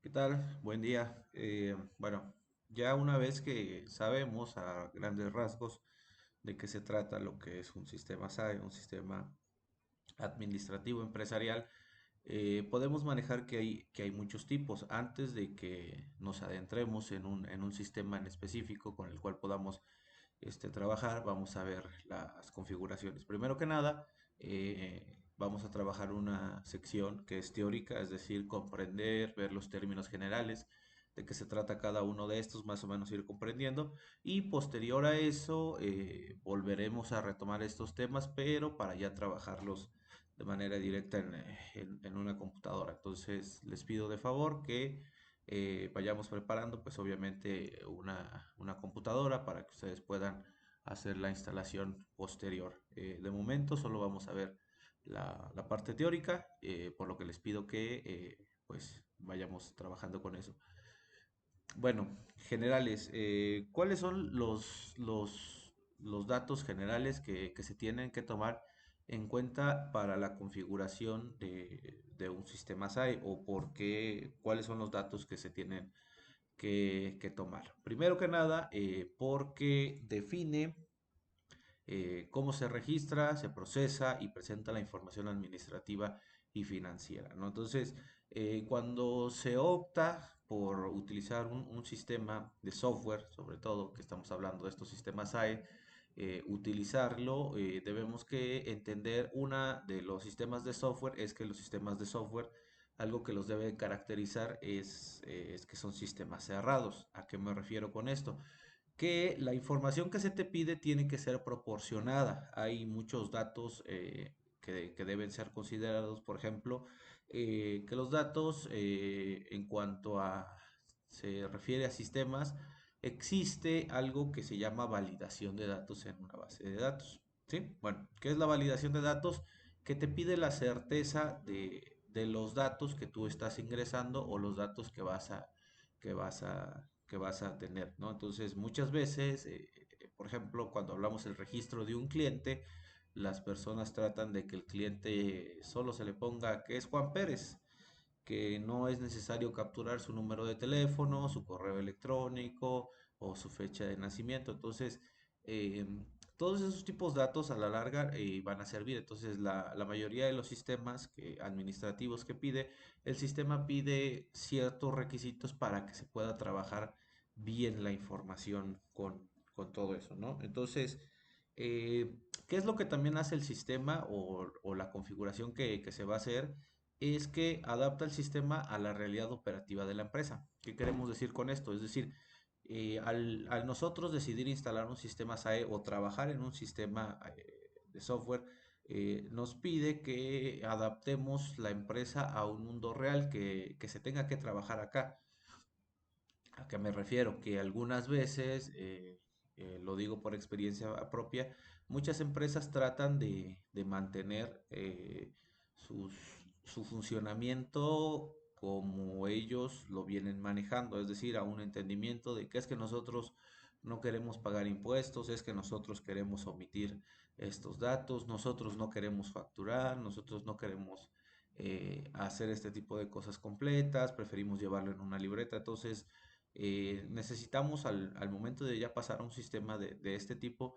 ¿Qué tal? Buen día. Bueno, ya una vez que sabemos a grandes rasgos de qué se trata lo que es un sistema SAE, un sistema administrativo empresarial, podemos manejar que hay muchos tipos. Antes de que nos adentremos en un sistema en específico con el cual podamos trabajar, vamos a ver las configuraciones. Primero que nada, vamos a trabajar una sección que es teórica, es decir, comprender, ver los términos generales, de qué se trata cada uno de estos, más o menos ir comprendiendo. Y posterior a eso, volveremos a retomar estos temas, pero para ya trabajarlos de manera directa en una computadora. Entonces, les pido de favor que vayamos preparando, pues obviamente una computadora para que ustedes puedan hacer la instalación posterior. De momento solo vamos a ver la parte teórica, por lo que les pido que pues vayamos trabajando con eso. Bueno, generales, ¿cuáles son los datos generales que se tienen que tomar en cuenta para la configuración de un sistema SAE o por qué, cuáles son los datos que se tienen que tomar? Primero que nada, porque define cómo se registra, se procesa y presenta la información administrativa y financiera, ¿no? Entonces, cuando se opta por utilizar un sistema de software, sobre todo que estamos hablando de estos sistemas SAE, utilizarlo, debemos que entender una de los sistemas de software es que los sistemas de software algo que los debe caracterizar es que son sistemas cerrados. ¿A qué me refiero con esto? Que la información que se te pide tiene que ser proporcionada. Hay muchos datos que deben ser considerados, por ejemplo, que los datos en cuanto a se refiere a sistemas, existe algo que se llama validación de datos en una base de datos. ¿Sí? Bueno, ¿qué es la validación de datos? Que te pide la certeza de los datos que tú estás ingresando o los datos que vas a tener, ¿no? Entonces, muchas veces, por ejemplo, cuando hablamos del registro de un cliente, las personas tratan de que el cliente solo se le ponga que es Juan Pérez, que no es necesario capturar su número de teléfono, su correo electrónico o su fecha de nacimiento. Entonces, todos esos tipos de datos a la larga van a servir. Entonces, la mayoría de los sistemas administrativos que pide, el sistema pide ciertos requisitos para que se pueda trabajar bien la información con todo eso, ¿no? Entonces, ¿qué es lo que también hace el sistema o la configuración que se va a hacer? Es que adapta el sistema a la realidad operativa de la empresa. ¿Qué queremos decir con esto? Es decir, al nosotros decidir instalar un sistema SAE o trabajar en un sistema de software, nos pide que adaptemos la empresa a un mundo real que se tenga que trabajar acá. ¿A qué me refiero? Que algunas veces, lo digo por experiencia propia, muchas empresas tratan de mantener su funcionamiento como ellos lo vienen manejando, es decir, a un entendimiento de que es que nosotros no queremos pagar impuestos, es que nosotros queremos omitir estos datos, nosotros no queremos facturar, nosotros no queremos hacer este tipo de cosas completas, preferimos llevarlo en una libreta, entonces necesitamos al momento de ya pasar a un sistema de este tipo,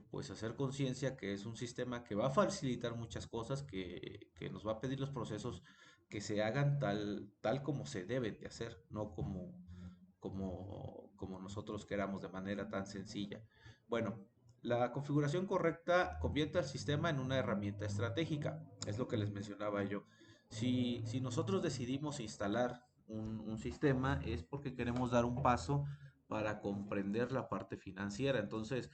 pues hacer conciencia que es un sistema que va a facilitar muchas cosas, que nos va a pedir los procesos que se hagan tal como se deben de hacer, no como nosotros queramos de manera tan sencilla. Bueno, la configuración correcta convierte al sistema en una herramienta estratégica, es lo que les mencionaba yo. Si nosotros decidimos instalar un sistema es porque queremos dar un paso para comprender la parte financiera. Entonces,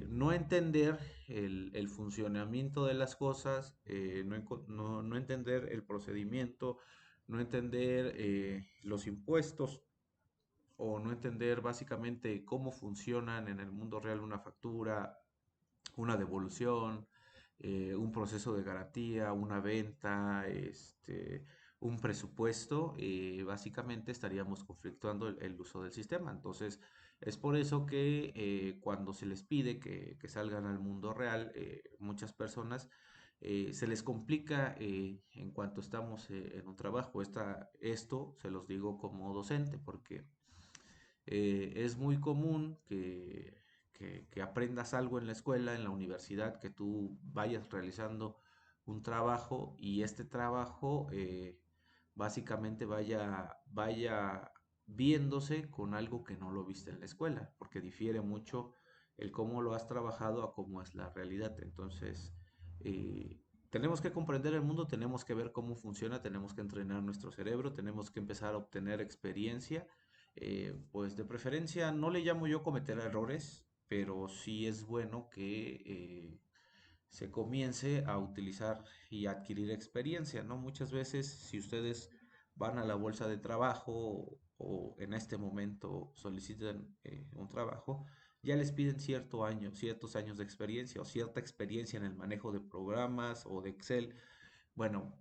no entender el funcionamiento de las cosas, no entender el procedimiento, no entender los impuestos o no entender básicamente cómo funcionan en el mundo real una factura, una devolución, un proceso de garantía, una venta, un presupuesto, básicamente estaríamos conflictuando el uso del sistema. Entonces, es por eso que cuando se les pide que salgan al mundo real, muchas personas se les complica en cuanto estamos en un trabajo. Esto se los digo como docente porque es muy común que aprendas algo en la escuela, en la universidad, que tú vayas realizando un trabajo y este trabajo básicamente vaya viéndose con algo que no lo viste en la escuela, porque difiere mucho el cómo lo has trabajado a cómo es la realidad. Entonces, tenemos que comprender el mundo, tenemos que ver cómo funciona, tenemos que entrenar nuestro cerebro, tenemos que empezar a obtener experiencia. Pues de preferencia no le llamo yo cometer errores, pero sí es bueno que se comience a utilizar y adquirir experiencia, ¿no? Muchas veces, si ustedes van a la bolsa de trabajo o en este momento solicitan un trabajo, ya les piden ciertos años de experiencia o cierta experiencia en el manejo de programas o de Excel. Bueno,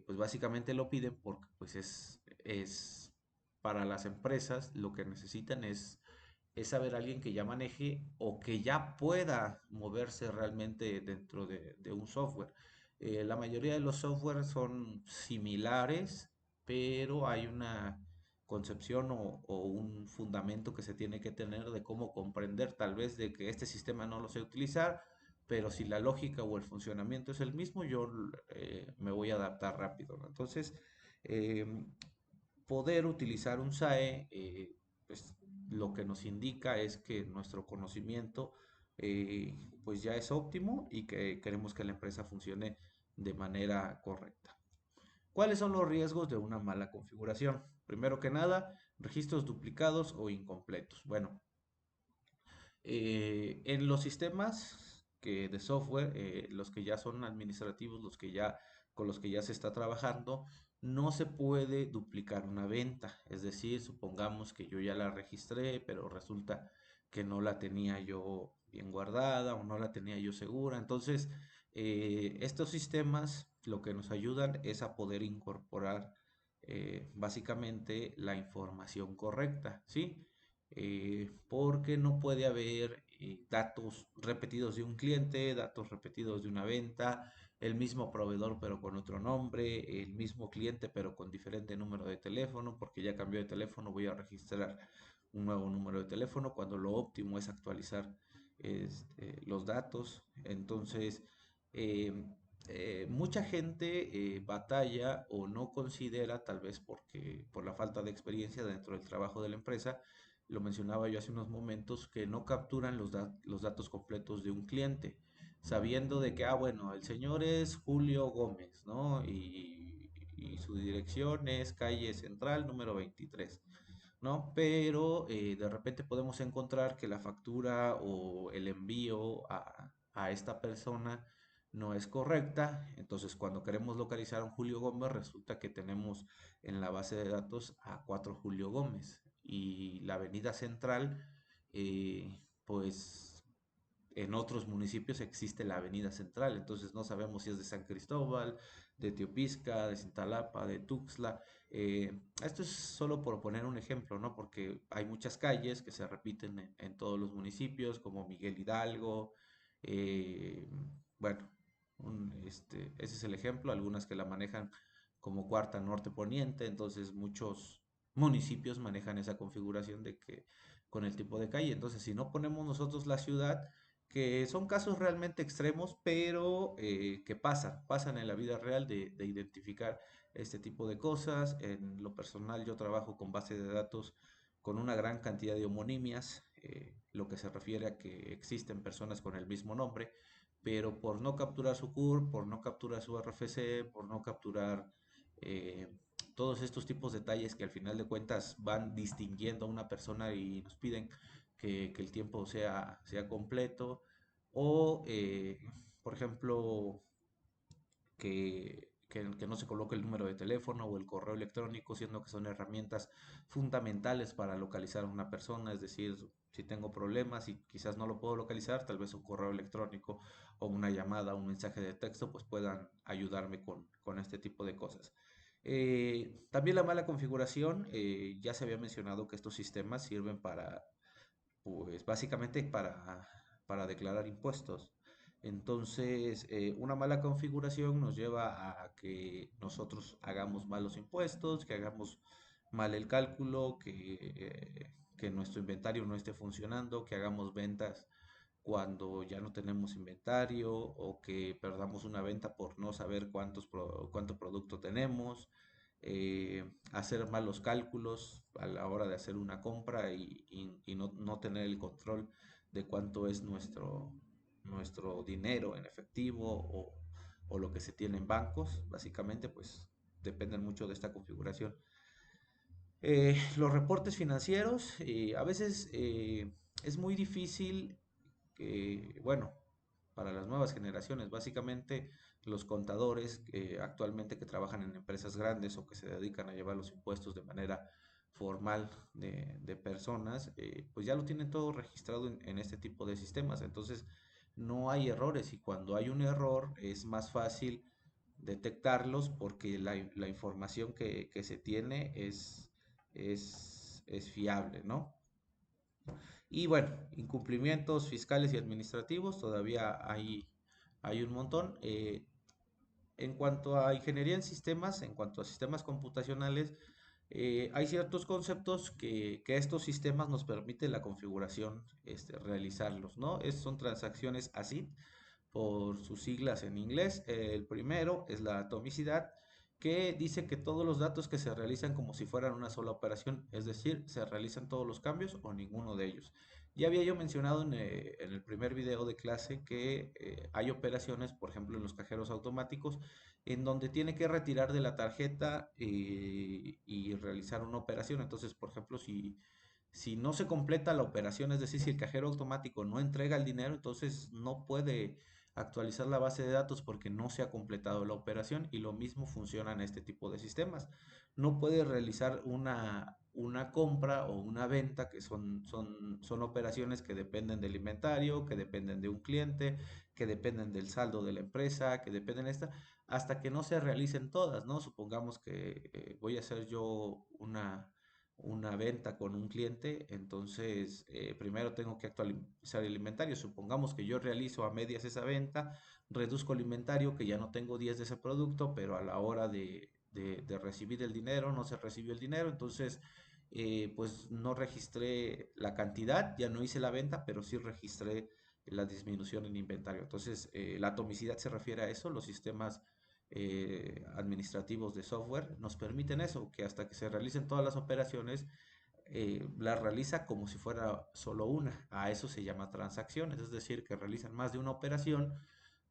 pues básicamente lo piden porque pues es para las empresas lo que necesitan es saber alguien que ya maneje o que ya pueda moverse realmente dentro de un software. La mayoría de los softwares son similares, pero hay una concepción o un fundamento que se tiene que tener de cómo comprender tal vez de que este sistema no lo sé utilizar, pero si la lógica o el funcionamiento es el mismo, yo me voy a adaptar rápido, ¿no? Entonces, em, poder utilizar un SAE, pues lo que nos indica es que nuestro conocimiento pues ya es óptimo y que queremos que la empresa funcione de manera correcta. ¿Cuáles son los riesgos de una mala configuración? Primero que nada, registros duplicados o incompletos. Bueno, en los sistemas de software, los que ya son administrativos, con los que ya se está trabajando, no se puede duplicar una venta. Es decir, supongamos que yo ya la registré, pero resulta que no la tenía yo bien guardada o no la tenía yo segura. Entonces, estos sistemas lo que nos ayudan es a poder incorporar básicamente la información correcta, ¿sí? Porque no puede haber datos repetidos de un cliente, datos repetidos de una venta, el mismo proveedor pero con otro nombre, el mismo cliente pero con diferente número de teléfono, porque ya cambió de teléfono, voy a registrar un nuevo número de teléfono, cuando lo óptimo es actualizar los datos. Entonces, eh, mucha gente batalla o no considera, tal vez porque por la falta de experiencia dentro del trabajo de la empresa, lo mencionaba yo hace unos momentos, que no capturan los datos completos de un cliente, sabiendo de que, bueno, el señor es Julio Gómez, ¿no? Y su dirección es calle Central número 23, ¿no? Pero de repente podemos encontrar que la factura o el envío a esta persona no es correcta. Entonces, cuando queremos localizar a un Julio Gómez, resulta que tenemos en la base de datos a cuatro Julio Gómez. Y la avenida central, pues en otros municipios existe la Avenida Central, entonces no sabemos si es de San Cristóbal, de Teopisca, de Cintalapa, de Tuxtla. Esto es solo por poner un ejemplo, ¿no? Porque hay muchas calles que se repiten en todos los municipios, como Miguel Hidalgo. eh, bueno, ese es el ejemplo, algunas que la manejan como cuarta norte poniente, entonces muchos municipios manejan esa configuración de que con el tipo de calle. Entonces, si no ponemos nosotros la ciudad, que son casos realmente extremos, pero que pasan en la vida real de identificar este tipo de cosas. En lo personal, yo trabajo con base de datos con una gran cantidad de homonimias, lo que se refiere a que existen personas con el mismo nombre, pero por no capturar su CUR, por no capturar su RFC, por no capturar eh, todos estos tipos de detalles que al final de cuentas van distinguiendo a una persona y nos piden que el tiempo sea completo, o por ejemplo que no se coloque el número de teléfono o el correo electrónico, siendo que son herramientas fundamentales para localizar a una persona. Es decir, si tengo problemas y quizás no lo puedo localizar, tal vez un correo electrónico o una llamada, un mensaje de texto, pues puedan ayudarme con este tipo de cosas. También la mala configuración, ya se había mencionado que estos sistemas sirven pues básicamente para declarar impuestos. Entonces, una mala configuración nos lleva a que nosotros hagamos malos impuestos, que hagamos mal el cálculo, que nuestro inventario no esté funcionando, que hagamos ventas cuando ya no tenemos inventario o que perdamos una venta por no saber cuánto producto tenemos, hacer malos cálculos a la hora de hacer una compra y no tener el control de cuánto es nuestro dinero en efectivo o lo que se tiene en bancos, básicamente pues dependen mucho de esta configuración. Los reportes financieros, a veces es muy difícil, bueno, para las nuevas generaciones, básicamente los contadores actualmente que trabajan en empresas grandes o que se dedican a llevar los impuestos de manera formal de personas, pues ya lo tienen todo registrado en este tipo de sistemas. Entonces, no hay errores y cuando hay un error es más fácil detectarlos porque la información que se tiene es fiable, ¿no? Y bueno, incumplimientos fiscales y administrativos, todavía hay un montón. En cuanto a ingeniería en sistemas, en cuanto a sistemas computacionales, hay ciertos conceptos que estos sistemas nos permiten la configuración, realizarlos, ¿no? Son transacciones ACID, por sus siglas en inglés. El primero es la atomicidad, que dice que todos los datos que se realizan como si fueran una sola operación, es decir, se realizan todos los cambios o ninguno de ellos. Ya había yo mencionado en el primer video de clase que hay operaciones, por ejemplo, en los cajeros automáticos, en donde tiene que retirar de la tarjeta y realizar una operación. Entonces, por ejemplo, si no se completa la operación, es decir, si el cajero automático no entrega el dinero, entonces no puede actualizar la base de datos porque no se ha completado la operación y lo mismo funciona en este tipo de sistemas. No puede realizar una compra o una venta que son operaciones que dependen del inventario, que dependen de un cliente, que dependen del saldo de la empresa, que dependen de esta, hasta que no se realicen todas, ¿no? Supongamos que voy a hacer yo una venta con un cliente, entonces primero tengo que actualizar el inventario. Supongamos que yo realizo a medias esa venta, reduzco el inventario, que ya no tengo 10 de ese producto, pero a la hora de recibir el dinero no se recibió el dinero, entonces pues no registré la cantidad, ya no hice la venta, pero sí registré la disminución en inventario. Entonces la atomicidad se refiere a eso, los sistemas administrativos de software nos permiten eso, que hasta que se realicen todas las operaciones, las realiza como si fuera solo una. A eso se llama transacciones, es decir, que realizan más de una operación,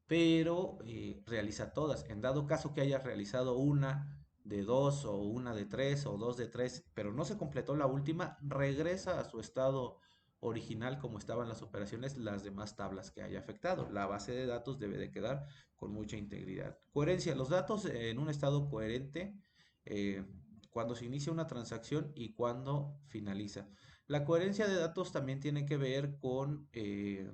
pero realiza todas. En dado caso que haya realizado una de dos o una de tres o dos de tres, pero no se completó la última, regresa a su estado original como estaban las operaciones, las demás tablas que haya afectado. La base de datos debe de quedar con mucha integridad. Coherencia, los datos en un estado coherente eh, cuando se inicia una transacción y cuando finaliza. La coherencia de datos también tiene que ver con eh,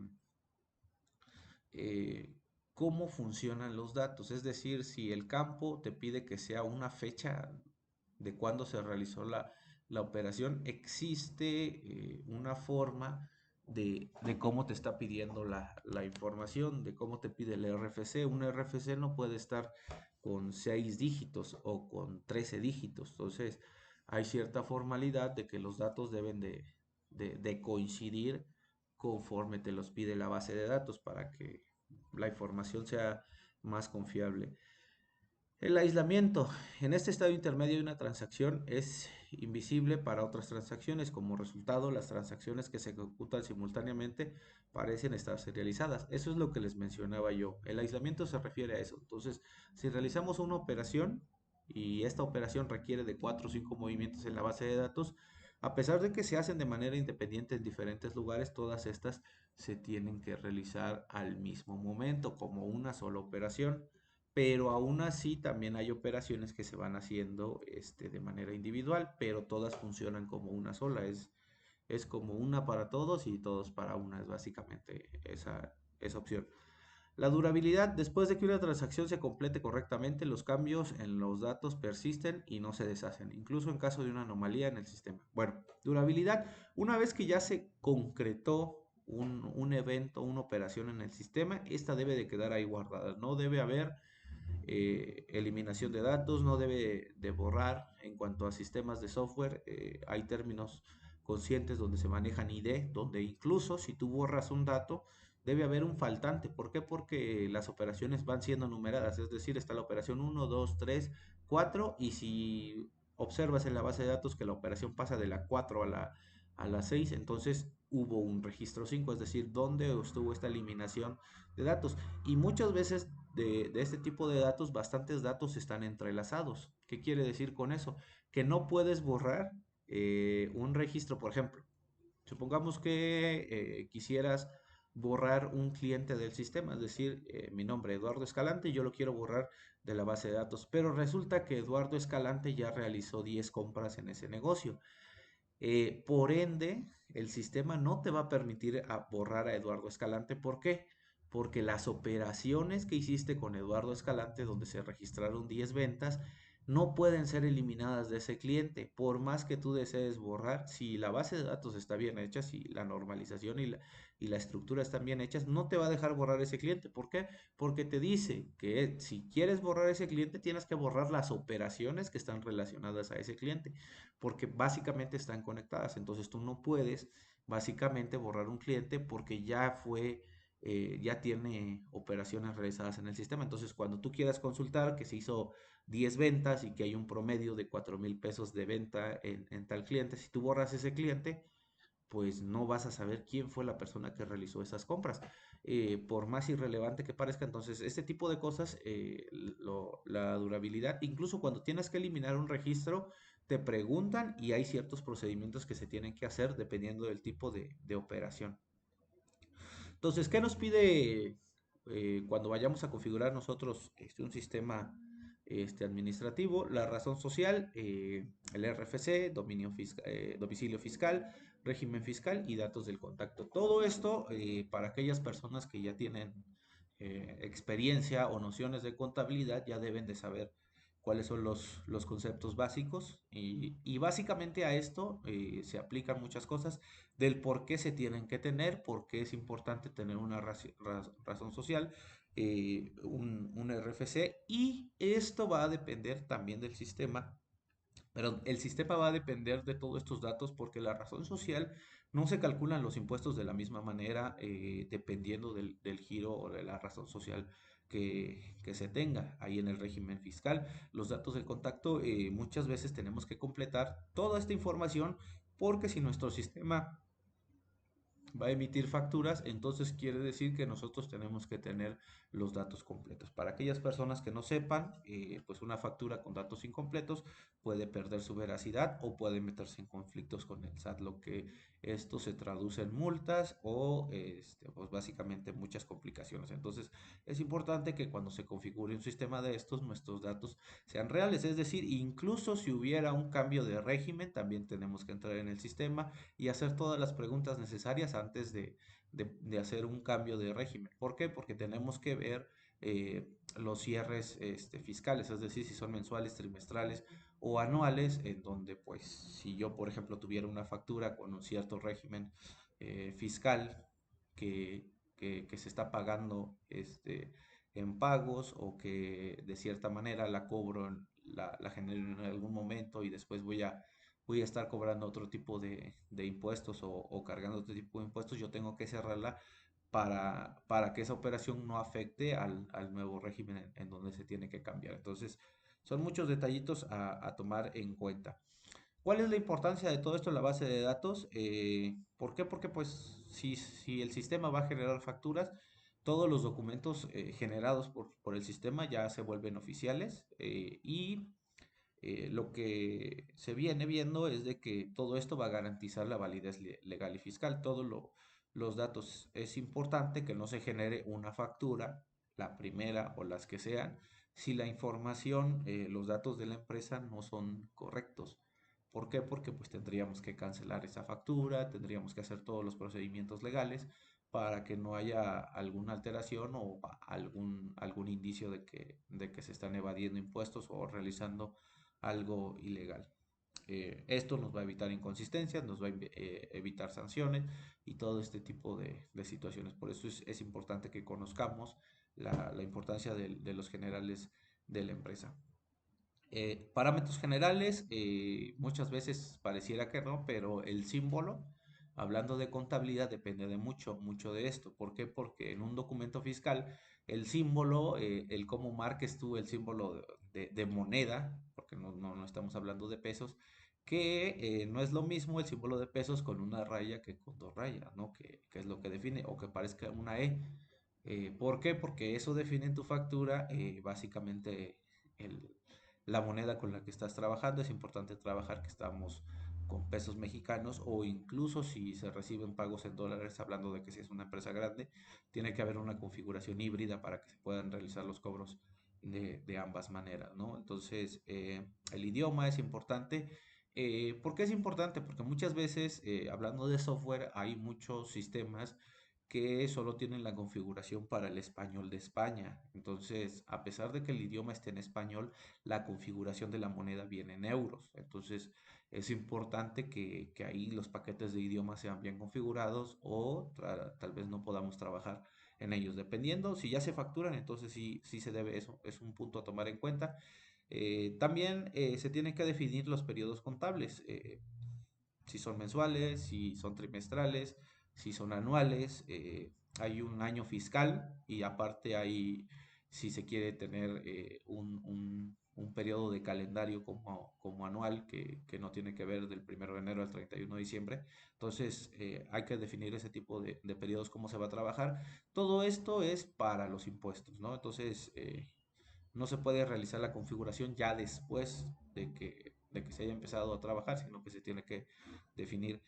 cómo funcionan los datos. Es decir, si el campo te pide que sea una fecha de cuándo se realizó la operación, existe una forma de cómo te está pidiendo la información, de cómo te pide el RFC. Un RFC no puede estar con 6 dígitos o con 13 dígitos. Entonces, hay cierta formalidad de que los datos deben de coincidir conforme te los pide la base de datos para que la información sea más confiable. El aislamiento. En este estado intermedio de una transacción es invisible para otras transacciones. Como resultado, las transacciones que se ejecutan simultáneamente parecen estar serializadas. Eso es lo que les mencionaba yo. El aislamiento se refiere a eso. Entonces, si realizamos una operación y esta operación requiere de 4 o 5 movimientos en la base de datos, a pesar de que se hacen de manera independiente en diferentes lugares, todas estas se tienen que realizar al mismo momento como una sola operación, pero aún así también hay operaciones que se van haciendo de manera individual, pero todas funcionan como una sola, es como una para todos y todos para una, es básicamente esa opción. La durabilidad, después de que una transacción se complete correctamente, los cambios en los datos persisten y no se deshacen, incluso en caso de una anomalía en el sistema. Bueno, durabilidad, una vez que ya se concretó un evento, una operación en el sistema, esta debe de quedar ahí guardada. No debe haber eliminación de datos, no debe de borrar. En cuanto a sistemas de software, hay términos conscientes donde se manejan ID, donde incluso si tú borras un dato, debe haber un faltante. ¿Por qué? Porque las operaciones van siendo numeradas, es decir, está la operación 1, 2, 3, 4, y si observas en la base de datos que la operación pasa de la 4 a la 6, entonces hubo un registro 5, es decir, dónde estuvo esta eliminación de datos. Y muchas veces de este tipo de datos, bastantes datos están entrelazados. ¿Qué quiere decir con eso? Que no puedes borrar un registro, por ejemplo. Supongamos que quisieras borrar un cliente del sistema, es decir, mi nombre Eduardo Escalante, yo lo quiero borrar de la base de datos, pero resulta que Eduardo Escalante ya realizó 10 compras en ese negocio. Por ende, el sistema no te va a permitir borrar a Eduardo Escalante. ¿Por qué? Porque las operaciones que hiciste con Eduardo Escalante, donde se registraron 10 ventas, no pueden ser eliminadas de ese cliente. Por más que tú desees borrar, si la base de datos está bien hecha, si la normalización y la estructura están bien hechas, no te va a dejar borrar ese cliente. ¿Por qué? Porque te dice que si quieres borrar ese cliente, tienes que borrar las operaciones que están relacionadas a ese cliente, porque básicamente están conectadas. Entonces tú no puedes básicamente borrar un cliente porque ya tiene operaciones realizadas en el sistema. Entonces cuando tú quieras consultar que se hizo 10 ventas y que hay un promedio de 4,000 pesos de venta en tal cliente, si tú borras ese cliente, pues no vas a saber quién fue la persona que realizó esas compras, por más irrelevante que parezca. Entonces, este tipo de cosas, la durabilidad, incluso cuando tienes que eliminar un registro, te preguntan y hay ciertos procedimientos que se tienen que hacer dependiendo del tipo de operación. Entonces, ¿qué nos pide cuando vayamos a configurar nosotros un sistema administrativo? La razón social, el RFC, domicilio fiscal, régimen fiscal y datos del contacto. Todo esto para aquellas personas que ya tienen experiencia o nociones de contabilidad ya deben de saber cuáles son los conceptos básicos, y básicamente a esto se aplican muchas cosas del por qué se tienen que tener, por qué es importante tener una razón social, un RFC, y esto va a depender también del sistema. Pero el sistema va a depender de todos estos datos porque la razón social no se calculan los impuestos de la misma manera, dependiendo del giro o de la razón social que se tenga ahí en el régimen fiscal. Los datos del contacto, muchas veces tenemos que completar toda esta información porque si nuestro sistema va a emitir facturas, entonces quiere decir que nosotros tenemos que tener los datos completos. Para aquellas personas que no sepan, pues una factura con datos incompletos puede perder su veracidad o puede meterse en conflictos con el SAT, lo que esto se traduce en multas o pues básicamente muchas complicaciones. Entonces es importante que cuando se configure un sistema de estos, nuestros datos sean reales, es decir, incluso si hubiera un cambio de régimen, también tenemos que entrar en el sistema y hacer todas las preguntas necesarias antes de hacer un cambio de régimen. ¿Por qué? Porque tenemos que ver los cierres fiscales, es decir, si son mensuales, trimestrales o anuales, en donde pues si yo, por ejemplo, tuviera una factura con un cierto régimen fiscal que se está pagando en pagos, o que de cierta manera la cobro, la genero en algún momento y después voy a estar cobrando otro tipo de impuestos, o cargando otro tipo de impuestos, yo tengo que cerrarla para que esa operación no afecte al nuevo régimen en donde se tiene que cambiar. Entonces, son muchos detallitos a tomar en cuenta. ¿Cuál es la importancia de todo esto en la base de datos? ¿Por qué? Porque pues si el sistema va a generar facturas, todos los documentos generados por el sistema ya se vuelven oficiales, y lo que se viene viendo es de que todo esto va a garantizar la validez legal y fiscal. Todos los datos, es importante que no se genere una factura, la primera o las que sean, si la información, los datos de la empresa no son correctos. ¿Por qué? Porque pues tendríamos que cancelar esa factura, tendríamos que hacer todos los procedimientos legales para que no haya alguna alteración o algún indicio de que se están evadiendo impuestos o realizando algo ilegal. Esto nos va a evitar inconsistencias, nos va a evitar sanciones y todo este tipo de situaciones. Por eso es importante que conozcamos la importancia de los generales de la empresa. Parámetros generales, muchas veces pareciera que no, pero el símbolo, hablando de contabilidad, depende de mucho de esto. ¿Por qué? Porque en un documento fiscal, el símbolo, el cómo marques tú el símbolo de moneda, porque no estamos hablando de pesos, que no es lo mismo el símbolo de pesos con una raya que con dos rayas, ¿no? Que es lo que define, o que parezca una E. ¿Por qué? Porque eso define en tu factura básicamente el, la moneda con la que estás trabajando. Es importante trabajar que estamos con pesos mexicanos o incluso si se reciben pagos en dólares, hablando de que si es una empresa grande, tiene que haber una configuración híbrida para que se puedan realizar los cobros de ambas maneras, ¿no? Entonces, el idioma es importante. ¿Por qué es importante? Porque muchas veces, hablando de software, hay muchos sistemas que solo tienen la configuración para el español de España. Entonces, a pesar de que el idioma esté en español, la configuración de la moneda viene en euros. Entonces, es importante que ahí los paquetes de idioma sean bien configurados o tal vez no podamos trabajar en ellos. Dependiendo, si ya se facturan, entonces sí se debe eso. Es un punto a tomar en cuenta. También se tienen que definir los periodos contables. Si son mensuales, si son trimestrales, si son anuales. Hay un año fiscal y aparte hay, si se quiere tener un periodo de calendario como anual que no tiene que ver del 1 de enero al 31 de diciembre. Entonces hay que definir ese tipo de periodos, cómo se va a trabajar. Todo esto es para los impuestos, ¿no? Entonces no se puede realizar la configuración ya después de que se haya empezado a trabajar, sino que se tiene que definir.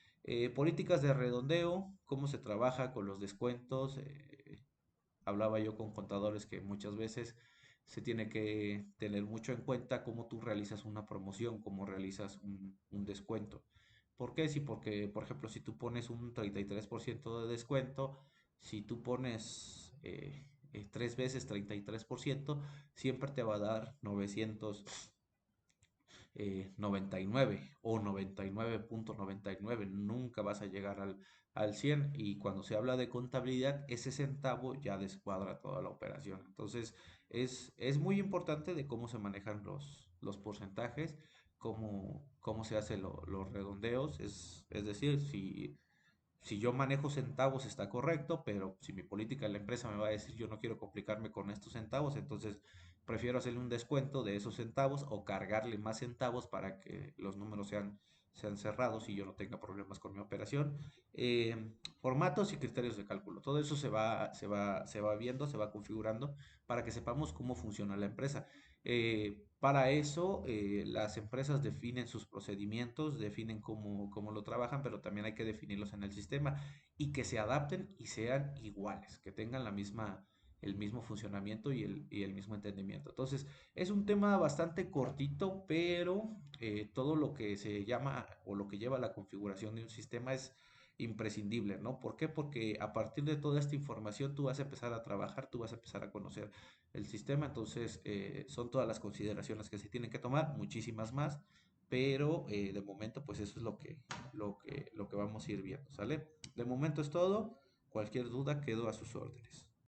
Políticas de redondeo, cómo se trabaja con los descuentos. Hablaba yo con contadores que muchas veces se tiene que tener mucho en cuenta cómo tú realizas una promoción, cómo realizas un descuento. ¿Por qué? Sí, porque, por ejemplo, si tú pones un 33% de descuento, si tú pones tres veces 33%, siempre te va a dar 999 o 99.99. Nunca vas a llegar al 100 y cuando se habla de contabilidad, ese centavo ya descuadra toda la operación. Entonces, es muy importante de cómo se manejan los porcentajes, cómo se hacen los redondeos. Es decir, si yo manejo centavos está correcto, pero si mi política de la empresa me va a decir yo no quiero complicarme con estos centavos, entonces prefiero hacerle un descuento de esos centavos o cargarle más centavos para que los números sean cerrados y yo no tenga problemas con mi operación. Formatos y criterios de cálculo. Todo eso se va viendo, se va configurando para que sepamos cómo funciona la empresa. Para eso, las empresas definen sus procedimientos, definen cómo lo trabajan, pero también hay que definirlos en el sistema y que se adapten y sean iguales, que tengan el mismo funcionamiento y el mismo entendimiento. Entonces, es un tema bastante cortito, pero todo lo que se llama o lo que lleva a la configuración de un sistema es imprescindible, ¿no? ¿Por qué? Porque a partir de toda esta información tú vas a empezar a trabajar, tú vas a empezar a conocer el sistema. Entonces, son todas las consideraciones que se tienen que tomar, muchísimas más, pero de momento, pues eso es lo que vamos a ir viendo, ¿sale? De momento es todo. Cualquier duda quedo a sus órdenes.